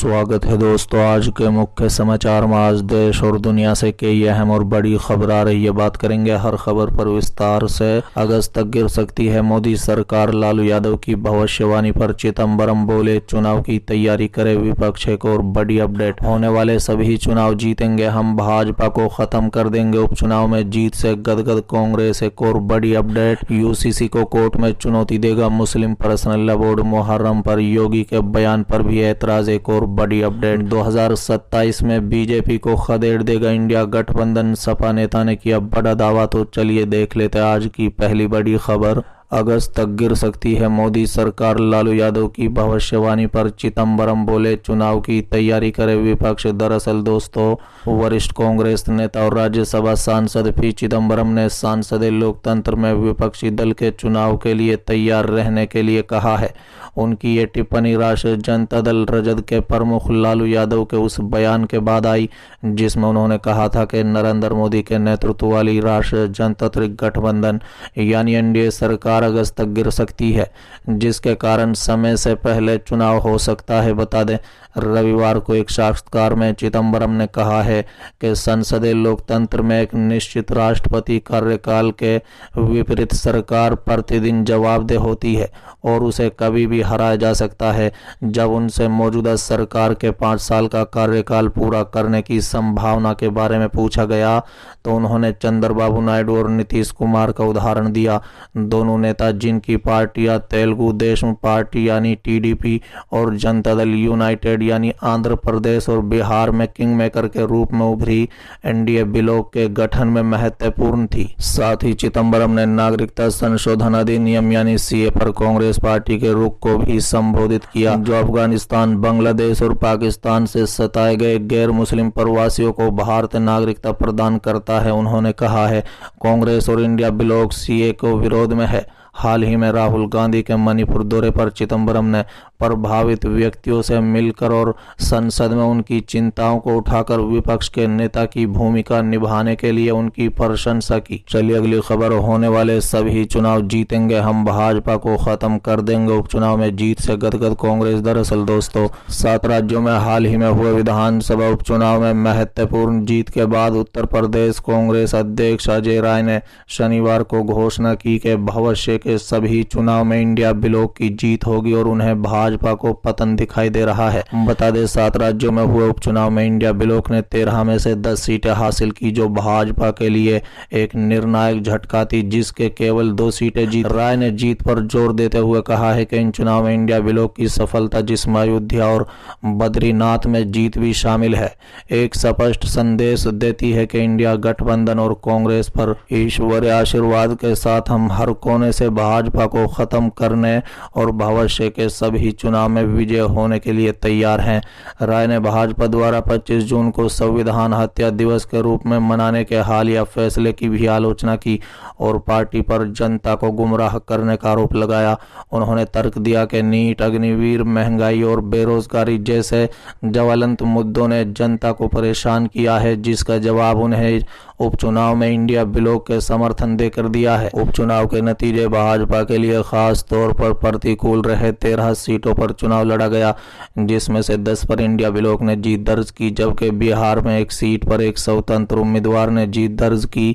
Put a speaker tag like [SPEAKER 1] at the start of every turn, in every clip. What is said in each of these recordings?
[SPEAKER 1] स्वागत है दोस्तों। आज के मुख्य समाचार में आज देश और दुनिया से कई अहम और बड़ी खबर आ रही है। बात करेंगे हर खबर पर विस्तार से। अगस्त तक गिर सकती है मोदी सरकार, लालू यादव की भविष्यवाणी पर चिदंबरम बोले चुनाव की तैयारी करे विपक्ष। एक और बड़ी अपडेट, होने वाले सभी चुनाव जीतेंगे हम, भाजपा को खत्म कर देंगे, उपचुनाव में जीत से गदगद कांग्रेस। एक और बड़ी अपडेट, यूसीसी को कोर्ट में चुनौती देगा मुस्लिम पर्सनल लॉ बोर्ड, मुहर्रम पर योगी के बयान पर भी ऐतराज। एक और बड़ी अपडेट, 2027 में बीजेपी को खदेड़ देगा इंडिया गठबंधन, सपा नेता ने किया बड़ा दावा। तो चलिए देख लेते हैं आज की पहली बड़ी खबर। अगस्त तक गिर सकती है मोदी सरकार, लालू यादव की भविष्यवाणी पर चिदंबरम बोले चुनाव की तैयारी करे विपक्ष। दरअसल दोस्तों, वरिष्ठ कांग्रेस नेता और राज्यसभा सांसद पी चिदंबरम ने संसदीय लोकतंत्र में विपक्षी दल के चुनाव के लिए तैयार रहने के लिए कहा है। उनकी ये टिप्पणी राष्ट्रीय जनता दल रजद के प्रमुख लालू यादव के उस बयान के बाद आई जिसमें उन्होंने कहा था कि नरेंद्र मोदी के नेतृत्व वाली राष्ट्रीय जनतांत्रिक गठबंधन यानी एनडीए सरकार अगस्त तक गिर सकती है, जिसके कारण समय से पहले चुनाव हो सकता है। बता दें, रविवार को एक साक्षात्कार में चिदंबरम ने कहा है कि संसदीय लोकतंत्र में एक निश्चित राष्ट्रपति कार्यकाल के विपरीत सरकार प्रतिदिन जवाबदेह होती है और उसे कभी भी हराया जा सकता है। जब उनसे मौजूदा सरकार के 5 साल का कार्यकाल पूरा करने की संभावना के बारे में पूछा गया तो उन्होंने चंद्रबाबू नायडू और नीतीश कुमार का उदाहरण दिया। दोनों नेता जिनकी पार्टियां तेलुगु देशम पार्टी यानी टीडीपी और जनता दल यूनाइटेड यानी आंध्र प्रदेश और बिहार में किंग मेकर के रूप में उभरी, एनडीए ब्लॉक के गठन में महत्वपूर्ण थी। साथ ही चिदंबरम ने नागरिकता संशोधन अधिनियम यानी सीए पर कांग्रेस पार्टी के रुख को भी संबोधित किया, जो अफगानिस्तान, बांग्लादेश और पाकिस्तान से सताए गए गैर मुस्लिम प्रवासियों को भारतीय नागरिकता प्रदान करता है। उन्होंने कहा है कांग्रेस और इंडिया ब्लॉक सीए को विरोध में है। हाल ही में राहुल गांधी के मणिपुर दौरे पर चिदंबरम ने प्रभावित व्यक्तियों से मिलकर और संसद में उनकी चिंताओं को उठाकर विपक्ष के नेता की भूमिका निभाने के लिए उनकी प्रशंसा की। चलिए अगली खबर, होने वाले सभी चुनाव जीतेंगे हम, भाजपा को खत्म कर देंगे, उपचुनाव में जीत से गदगद कांग्रेस। दरअसल दोस्तों, 7 राज्यों में हाल ही में हुए विधानसभा उपचुनाव में महत्वपूर्ण जीत के बाद उत्तर प्रदेश कांग्रेस अध्यक्ष अजय राय ने शनिवार को घोषणा की कि भविष्य के सभी चुनाव में इंडिया ब्लॉक की जीत होगी और उन्हें भाजपा को पतन दिखाई दे रहा है। बता दें, 7 राज्यों में हुए उपचुनाव में इंडिया ब्लॉक ने 13 में से 10 सीटें हासिल की, जो भाजपा के लिए एक निर्णायक झटका थी, जिसके केवल 2 सीटें जीत। राय ने जीत पर जोर देते हुए कहा है कि इन चुनाव में इंडिया ब्लॉक की सफलता, जिसमें अयोध्या और बद्रीनाथ में जीत भी शामिल है, एक स्पष्ट संदेश देती है कि इंडिया गठबंधन और कांग्रेस पर ईश्वरीय आशीर्वाद के साथ हम हर कोने से भाजपा को खत्म करने और भविष्य के सभी चुनाव में विजय होने के लिए तैयार हैं। राय ने भाजपा द्वारा 25 जून को संविधान हत्या दिवस के रूप में मनाने के हालिया फैसले की भी आलोचना की और पार्टी पर जनता को गुमराह करने का आरोप लगाया। उन्होंने तर्क दिया कि नीट, अग्निवीर, महंगाई और बेरोजगारी जैसे ज्वलंत मुद्दों ने जनता को परेशान किया है, जिसका जवाब उन्हें उपचुनाव में इंडिया ब्लॉक के समर्थन देकर दिया है। उपचुनाव के नतीजे भाजपा के लिए खास तौर पर प्रतिकूल रहे। 13 सीटों पर चुनाव लड़ा गया, जिसमें से 10 पर इंडिया ब्लॉक ने जीत दर्ज की, जबकि बिहार में एक सीट पर एक स्वतंत्र उम्मीदवार ने जीत दर्ज की।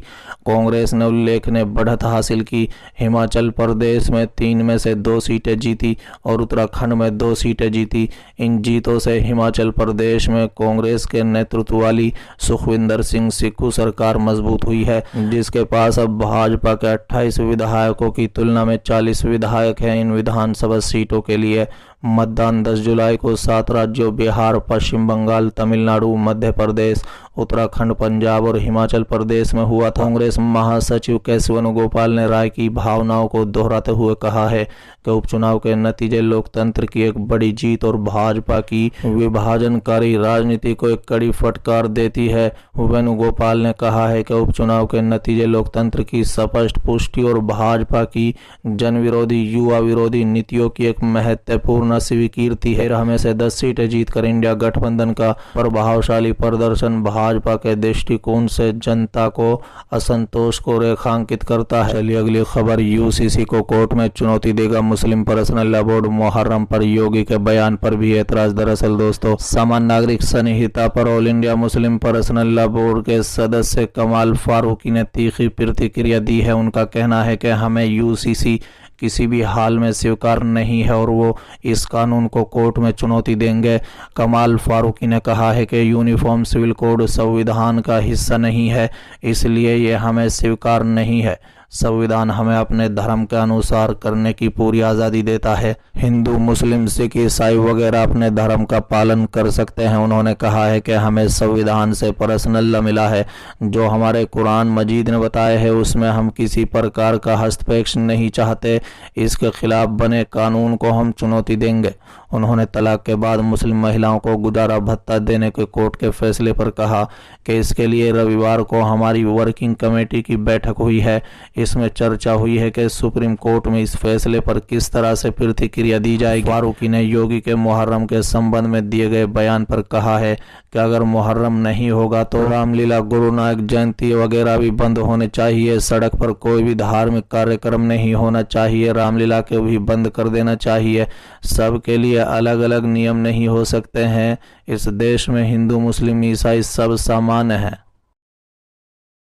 [SPEAKER 1] कांग्रेस ने उल्लेखनीय बढ़त हासिल की। हिमाचल प्रदेश में 3 में से 2 सीटें जीती और उत्तराखंड में 2 सीटें जीती। इन जीतों से हिमाचल प्रदेश में कांग्रेस के नेतृत्व वाली सुखविंदर सिंह सिक्कू सरकार मजबूत हुई है, जिसके पास अब भाजपा के 28 विधायकों की तुलना में 40 विधायक हैं। इन विधानसभा सीटों के लिए मतदान 10 जुलाई को 7 राज्यों बिहार, पश्चिम बंगाल, तमिलनाडु, मध्य प्रदेश, उत्तराखंड, पंजाब और हिमाचल प्रदेश में हुआ था। कांग्रेस महासचिव के वेणुगोपाल ने राय की भावनाओं को दोहराते हुए कहा है कि उपचुनाव के नतीजे लोकतंत्र की एक बड़ी जीत और भाजपा की विभाजनकारी राजनीति को एक कड़ी फटकार देती है। वेणुगोपाल ने कहा है कि उपचुनाव के नतीजे लोकतंत्र की स्पष्ट पुष्टि और भाजपा की जनविरोधी, युवा विरोधी नीतियों की एक महत्वपूर्ण स्वीकृति है। हमें से 10 सीटें जीतकर इंडिया गठबंधन का प्रभावशाली प्रदर्शन भाजपा के दृष्टिकोण से जनता को असंतोष को रेखांकित करता है। चलिए अगली खबर, यूसीसी को कोर्ट में चुनौती देगा मुस्लिम पर्सनल लॉ बोर्ड मुहर्रम पर योगी के बयान पर भी एतराज। दरअसल दोस्तों, सामान्य नागरिक संहिता पर all India Muslim personal law board के सदस्य कमाल फारूकी ने तीखी प्रतिक्रिया दी है। उनका कहना है कि हमें यूसीसी किसी भी हाल में स्वीकार नहीं है और वो इस कानून को कोर्ट में चुनौती देंगे। कमाल फारूकी ने कहा है कि यूनिफॉर्म सिविल कोड संविधान का हिस्सा नहीं है, इसलिए ये हमें स्वीकार नहीं है। संविधान हमें अपने धर्म के अनुसार करने की पूरी आज़ादी देता है। हिंदू, मुस्लिम, सिख, ईसाई वगैरह अपने धर्म का पालन कर सकते हैं। उन्होंने कहा है कि हमें संविधान से पर्सनल लॉ मिला है। जो हमारे कुरान मजीद ने बताया है उसमें हम किसी प्रकार का हस्तक्षेप नहीं चाहते। इसके खिलाफ बने कानून को हम चुनौती देंगे। उन्होंने तलाक के बाद मुस्लिम महिलाओं को गुजारा भत्ता देने के कोर्ट के फैसले पर कहा कि इसके लिए रविवार को हमारी वर्किंग कमेटी की बैठक हुई है। इसमें चर्चा हुई है कि सुप्रीम कोर्ट में इस फैसले पर किस तरह से प्रतिक्रिया दी जाएगी। फारूकी ने योगी के मुहर्रम के संबंध में दिए गए बयान पर कहा है कि अगर मुहर्रम नहीं होगा तो रामलीला, गुरु नानक जयंती वगैरह भी बंद होने चाहिए। सड़क पर कोई भी धार्मिक कार्यक्रम नहीं होना चाहिए। रामलीला के भी बंद कर देना चाहिए। सबके लिए अलग अलग नियम नहीं हो सकते हैं। इस देश में हिंदू, मुस्लिम, ईसाई सब समान हैं।